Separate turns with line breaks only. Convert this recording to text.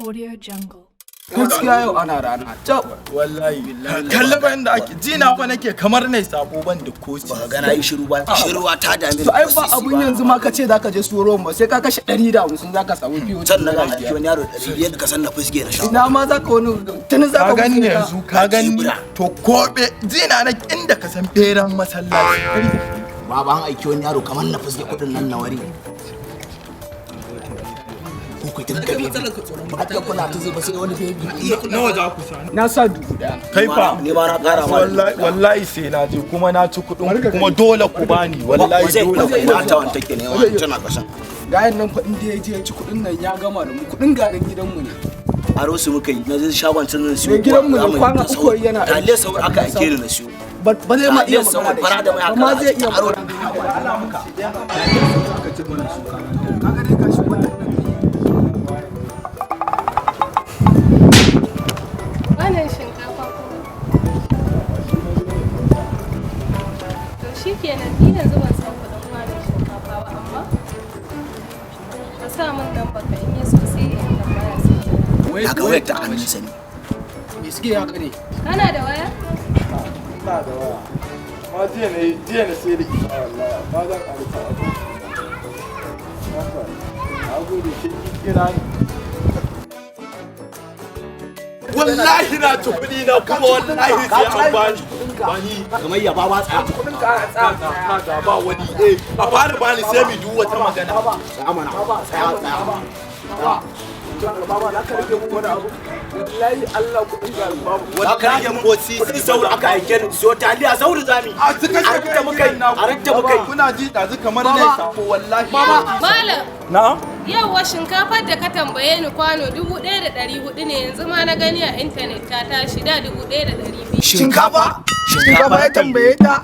Audio Jungle.
Gaskiya yau ana rana.
Wallahi kallon bayan da ake jina fa nake kamar nai sabo ban da koci.
Ba ga nayi shiru ba. Shiruwa ta dame ni.
To ai ba abun yanzu ma ka ce zaka je suro ba sai ka kashe 150 zaka samu biyo.
Sannan na aiki wani yaro 500 ka san na fusge na sha.
Ina ma zaka wani tuni zaka
gani yanzu ka gani to kobe jina na inda ka san beran masallaci.
Baba an aiki wani yaro kamar na fusge kudin nan na wari. Ku tun da bai ba ta kula ta zuba sai wani bai
Nawa za ku sa?
na sa 1000.
Kai fa
ni ma na kara ma
wallahi sai na je kuma na ci kudin kuma dole ku bani wallahi dole ku
ba ta wanta ke ne wani tana kasan
Gayan nan fa inda ya je ya ci kudin nan ya gama da mu kudin garin gidanmu ne.
aro su muka yi na je shagon can nan siyo
gidanmu ne kwana uku yana
talle sauri aka aike ni na siyo
ba zai ma iya
magana fara da mai
amma zai iya
aro
Allah muka ka ce mana su kana kaga dai ka shi wannan
Wannan shinkafa kuma. To shi kenan ni yanzu ban san kuɗin wannan shinkafa ba amma ka sa min nan baka in yi so sai in tambaya sai.
na ga wayar ta hannun sani
me suke ya kare
Kana da waya?
ina da waya ma jiya ne sai da ita wallahi ba zan alta a gode ki kira ni wallahi na ci kuɗi na kuma wallahi sai an bani bani
kamar ya ba tsaya
kudin ka
na ba wani a fara bani sai mu duk wata magana
amana tsaya
baba na ka rike mu wani abu wallahi Allah kudin ga babu
wani ka rage ko sisi
sauri aka aike ni so taliya sauri zami
a cikin
ranta muka yi a ranta muka yi
kuna ji dazu kamar ne sako wallahi
Malam,
na
yawwa shinkafar da ka tambaye ni kwano 1400 ne yanzu ma na gani a intanet ta tashi da 1200.
shinkafa ya tambaye ta